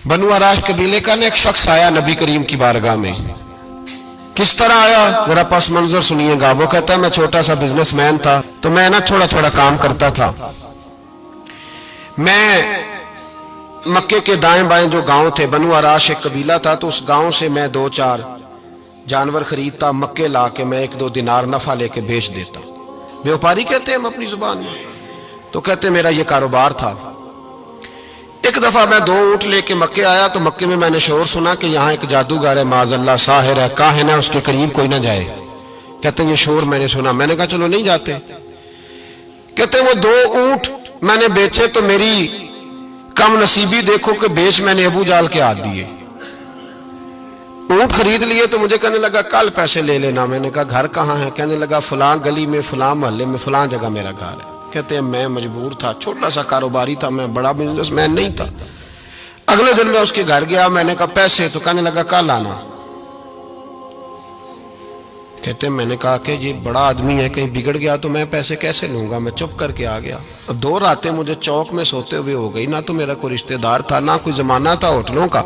बनु आराश कबीले का एक शख्स आया नबी करीम की बारगाह में। किस तरह आया जरा पस मंजर सुनिएगा। वो कहता है मैं छोटा सा बिजनेसमैन था, तो मैं ना थोड़ा थोड़ा काम करता था। मैं मक्के के दाएं बाएं जो गांव थे, बनु आराश एक कबीला था, तो उस गांव से मैं 2-4 जानवर खरीदता, मक्के ला के मैं 1-2 दिनार नफा लेके बेच देता। व्यापारी कहते हैं हम अपनी जुबान में। तो कहते मेरा ये कारोबार था। एक दफा मैं 2 ऊंट लेके मक्के आया, तो मक्के में मैंने शोर सुना कि यहाँ एक जादूगर है, माज़अल्लाह साहिर है, काहिन है, उसके करीब कोई ना जाए। कहते ये शोर मैंने सुना। मैंने कहा चलो नहीं जाते। कहते वो 2 ऊंट मैंने बेचे तो मेरी कम नसीबी देखो कि बेच मैंने अबू जाल के हाथ दिए। ऊंट खरीद लिए तो मुझे कहने लगा कल पैसे ले लेना। मैंने कहा घर कहाँ है? कहने लगा फलां गली में, फलां मोहल्ले में, फलां जगह मेरा घर है। कहते हैं मैं मजबूर था, छोटा सा कारोबारी था, मैं बड़ा बिजनेसमैन नहीं था। अगले दिन मैं उसके घर गया, मैंने कहा पैसे? तो कहने लगा कल आना। कहते मैंने कहा कि ये बड़ा आदमी है, कहीं बिगड़ गया तो मैं पैसे कैसे लूंगा? मैं चुप करके आ गया। 2 रातें मुझे चौक में सोते हुए हो गई। ना तो मेरा कोई रिश्तेदार था, ना कोई जमाना था होटलों का,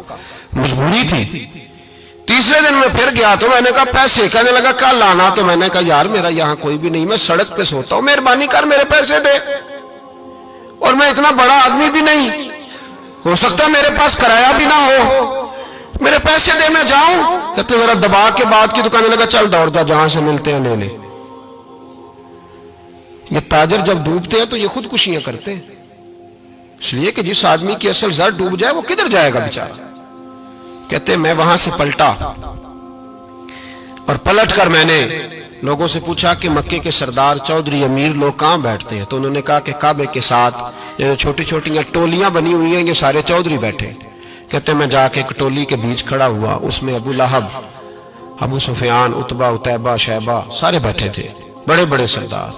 मजबूरी थी। तीसरे दिन मैं फिर गया तो मैंने कहा पैसे? कहने लगा कल आना। तो मैंने कहा यार मेरा यहाँ कोई भी नहीं, मैं सड़क पे सोता हूँ, मेहरबानी कर मेरे पैसे दे। और मैं इतना बड़ा आदमी भी नहीं, हो सकता मेरे पास किराया भी ना हो, मेरे पैसे दे मैं जाऊं। कहते जरा दबा के बात की। तो कहने लगा चल दौड़ जा, जहां से मिलते हैं ले ले। ये ताजर जब डूबते हैं तो ये खुदकुशियां करते हैं, इसलिए कि जिस आदमी की असल जड़ डूब जाए वो किधर जाएगा बेचारा। कहते मैं वहां से पलटा और पलट कर मैंने लोगों से पूछा कि मक्के के सरदार, चौधरी, अमीर लोग कहां बैठते हैं? तो उन्होंने कहा कि काबे के साथ ये छोटी छोटी टोलियां बनी हुई हैं, ये सारे चौधरी बैठे। कहते मैं जाके एक टोली के बीच खड़ा हुआ, उसमें अबू लहब, अबू सुफियान, उतबा, उतैबा, शैबा सारे बैठे थे, बड़े बड़े सरदार।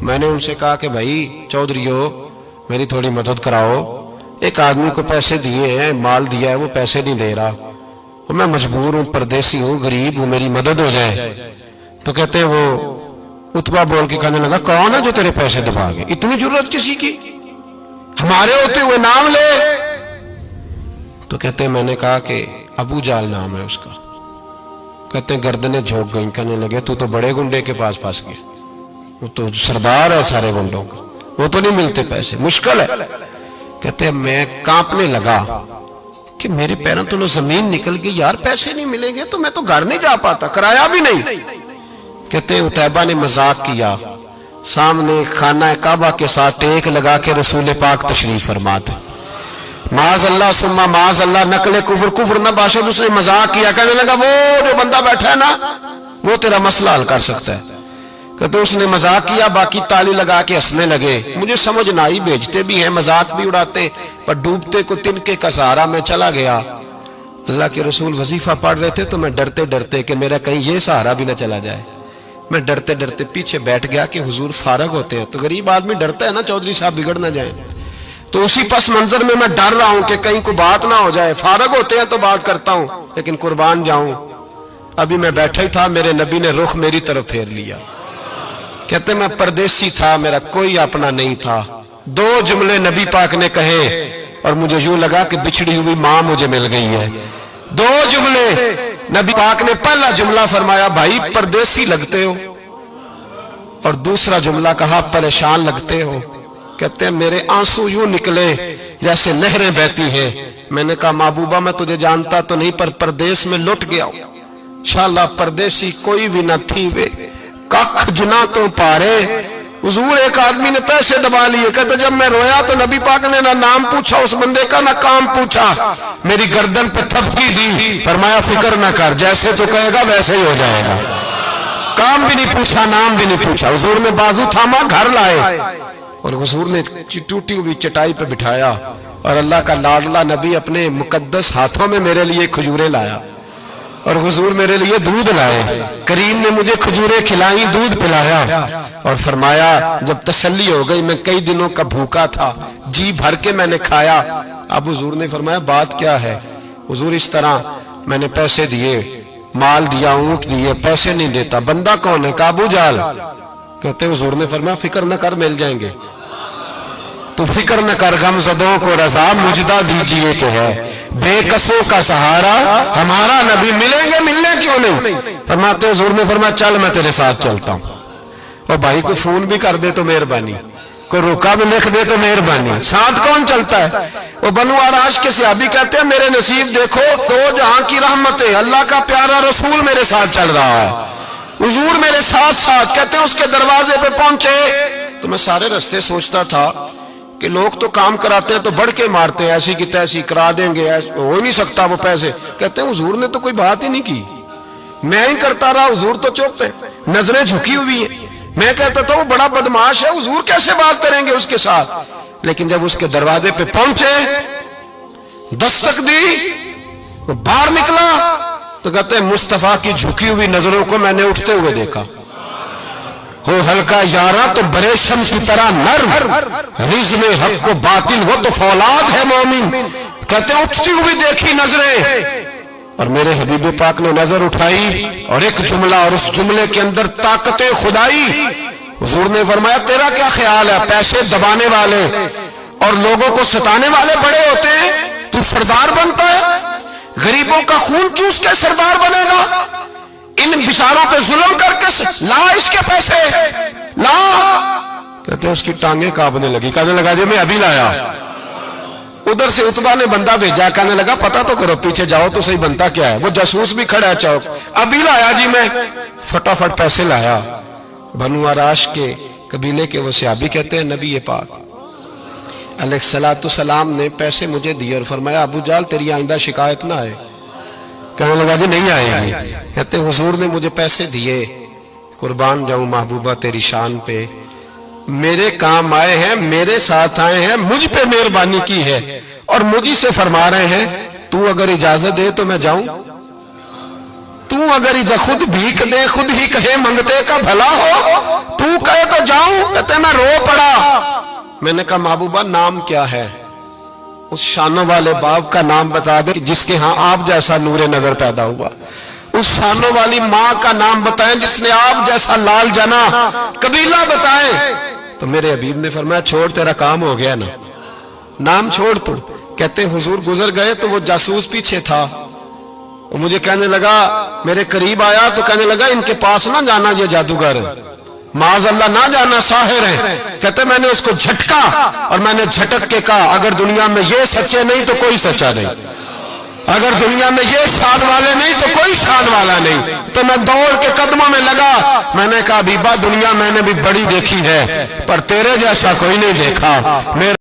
मैंने उनसे कहा कि भाई चौधरीओ मेरी थोड़ी मदद कराओ, एक आदमी को पैसे दिए हैं, माल दिया है, वो पैसे नहीं दे रहा, और मैं मजबूर हूँ, परदेसी हूँ, गरीब हूँ, मेरी मदद हो जाए। तो कहते वो उतबा बोल के कहने लगा कौन है जो तेरे पैसे दबा गए? इतनी जरूरत किसी की? हमारे होते हुए नाम ले। तो कहते मैंने कहा कि अबू जाल नाम है उसका। कहते गर्दनें झोंक गई। कहने लगे तू तो बड़े गुंडे के पास फंस गया, वो तो सरदार है सारे गुंडों का, वो तो नहीं मिलते पैसे, मुश्किल है। कहते मैं कांपने लगा कि मेरे पैरों तो जमीन निकल गई, यार पैसे नहीं मिलेंगे तो मैं तो घर नहीं जा पाता, किराया भी नहीं। कहते उतैबा ने मजाक किया, सामने खाना काबा के साथ टेक लगा के रसूल पाक तशरीफ फरमाते, माज अल्लाह सुम्मा माज अल्लाह, नकले कुफर, कुफर न बाशद। उसने मजाक किया, कहने लगा वो जो बंदा बैठा है ना वो तेरा मसला हल कर सकता है। कहते उसने मजाक किया, बाकी ताली लगा के हंसने लगे। मुझे समझ ना आई, भेजते भी हैं, मजाक भी उड़ाते, पर डूबते को तिनके का सहारा में चला गया। अल्लाह के रसूल वजीफा पढ़ रहे थे तो मैं डरते डरते कि मेरा कहीं ये सहारा भी ना चला जाए, मैं डरते डरते पीछे बैठ गया कि हुजूर फारग होते हैं। तो गरीब आदमी डरता है ना चौधरी साहब बिगड़ ना जाए, तो उसी पस मंजर में मैं डर रहा हूं कि कहीं को बात ना हो जाए। फारग होते हैं तो बात करता हूं, लेकिन कुर्बान जाऊं। अभी मैं बैठा ही था, मेरे नबी ने रुख मेरी तरफ फेर लिया। कहते मैं परदेसी था, मेरा कोई अपना नहीं था। 2 जुमले नबी पाक ने कहे और मुझे यूं लगा कि बिछड़ी हुई मां मुझे मिल गई है। 2 जुमले नबी पाक ने, पहला जुमला फरमाया भाई परदेसी लगते हो, और दूसरा जुमला कहा परेशान लगते हो। कहते हैं मेरे आंसू यूं निकले जैसे नहरें बहती हैं। मैंने कहा महबूबा मैं तुझे जानता तो नहीं, पर परदेश में लुट गया हूं। शाला परदेसी कोई भी न थी वे, कख जुना तो पारे। हुजूर एक आदमी ने पैसे दबा लिए। कहते जब मैं रोया तो नबी पाक ने ना नाम पूछा उस बंदे का, ना काम पूछा, मेरी गर्दन पे थपकी दी, फरमाया फिक्र ना कर, जैसे तो कहेगा वैसे ही हो जाएगा। काम भी नहीं पूछा, नाम भी नहीं पूछा। हुजूर ने बाजू थामा, घर लाए, और हुजूर ने टूटी हुई चटाई पे बिठाया, और अल्लाह का लाडला नबी अपने मुकद्दस हाथों में मेरे लिए खजूरें लाया, और हुजूर मेरे लिए दूध लाए। करीम ने मुझे खजूरें खिलाई, दूध पिलाया, और फरमाया जब तसल्ली हो गई, मैं कई दिनों का भूखा था, जी भर के मैंने खाया। अब हुजूर ने फरमाया बात क्या है? हुजूर इस तरह मैंने पैसे दिए, माल दिया, ऊंट दिए, पैसे नहीं देता। बंदा कौन है? अबू जाल। कहते हुजूर ने फरमाया फिक्र न कर, मिल जाएंगे। तो फिक्र न कर, गमज़दों को रज़ा मुजदा दीजिए कि है। بے کسوں کا سہارا ہمارا نبی، ملیں گے ملنے کیوں نہیں؟ فرماتے حضور نے فرمایا چل میں تیرے ساتھ چلتا ہوں، اور بھائی کو فون بھی کر دے تو مہربانی، کوئی روکا بھی لکھ دے تو مہربانی، ساتھ کون چلتا ہے؟ وہ بنو آراش کے صحابی کہتے ہیں میرے نصیب دیکھو، دو جہاں کی رحمتیں، اللہ کا پیارا رسول میرے ساتھ چل رہا ہے، حضور میرے ساتھ ساتھ۔ کہتے ہیں اس کے دروازے پہ پہنچے تو میں سارے رستے سوچتا تھا کہ لوگ تو کام کراتے ہیں تو بڑھ کے مارتے ہیں، ایسی کی تیسی کرا دیں گے، ہو ہی نہیں سکتا وہ پیسے۔ کہتے ہیں حضور نے تو کوئی بات ہی نہیں کی، میں ہی کرتا رہا، حضور تو چپ ہے، نظریں جھکی ہوئی ہیں۔ میں کہتا تھا وہ بڑا بدماش ہے، حضور کیسے بات کریں گے اس کے ساتھ؟ لیکن جب اس کے دروازے پہ پہنچے، دستک دی، وہ باہر نکلا تو کہتے ہیں مصطفیٰ کی جھکی ہوئی نظروں کو میں نے اٹھتے ہوئے دیکھا۔ ہو ہلکا یارا تو بریشم کی طرح نرم، رزم حق کو باطل ہو تو فولاد ہے مومن۔ کہتے ہیں اٹھتی ہوئی دیکھی نظریں، اور میرے حبیب پاک نے نظر اٹھائی اور ایک جملہ، اور اس جملے کے اندر طاقت خدائی۔ حضور نے فرمایا تیرا کیا خیال ہے؟ پیسے دبانے والے اور لوگوں کو ستانے والے بڑے ہوتے ہیں، تو سردار بنتا ہے؟ غریبوں کا خون چوس کے سردار بنے گا؟ ان بیچاروں پہ ظلم کر کے لا اس کے پیسے لا۔ کہتے ہیں اس کی ٹانگیں کانپنے لگی، کہنے لگا جی میں ابھی لایا۔ ادھر سے عتبہ نے بندہ بھیجا، کہنے لگا پتہ تو کرو، پیچھے جاؤ تو صحیح بنتا کیا ہے۔ وہ جاسوس بھی کھڑا ہے چوک، ابھی لایا جی میں، فٹافٹ پیسے لایا۔ بنو آراش کے قبیلے کے وہ صحابی کہتے ہیں نبی پاک علیہ السلام نے پیسے مجھے دیے اور فرمایا ابو جال تیری آئندہ شکایت نہ آئے۔ کہنے لگا جی نہیں آئے گی۔ کہتے ہیں حضور نے مجھے پیسے دیے، قربان جاؤں محبوبہ تیری شان پہ، میرے کام آئے ہیں، میرے ساتھ آئے ہیں، مجھ پہ مہربانی کی ہے، اور مجھے سے فرما رہے ہیں تو اگر اجازت دے تو میں جاؤں، تو اگر خود بھیک دے، خود ہی کہے منگتے کا بھلا ہو، تو کہے تو جاؤں۔ کہتے ہیں میں رو پڑا۔ میں نے کہا محبوبہ نام کیا ہے؟ اس شانوں والے باپ کا نام بتا دے جس کے ہاں آپ جیسا نور نظر پیدا ہوا، اس شانوں والی ماں کا نام بتائیں جس نے آپ جیسا لال جنا، قبیلہ بتائیں۔ تو میرے حبیب نے فرمایا چھوڑ تیرا کام ہو گیا نا، نام چھوڑ تو۔ کہتے ہیں حضور گزر گئے تو وہ جاسوس پیچھے تھا، وہ مجھے کہنے لگا، میرے قریب آیا تو کہنے لگا ان کے پاس نہ جانا، یہ جادوگر معاذ اللہ نہ جانا، ساحر ہیں۔ کہتے میں نے اس کو جھٹکا اور میں نے جھٹک کے کہا اگر دنیا میں یہ سچے نہیں تو کوئی سچا نہیں، اگر دنیا میں یہ شان والے نہیں تو کوئی شان والا نہیں۔ تو میں دوڑ کے قدموں میں لگا، میں نے کہا حبیبہ دنیا میں نے بھی بڑی دیکھی ہے پر تیرے جیسا کوئی نہیں دیکھا۔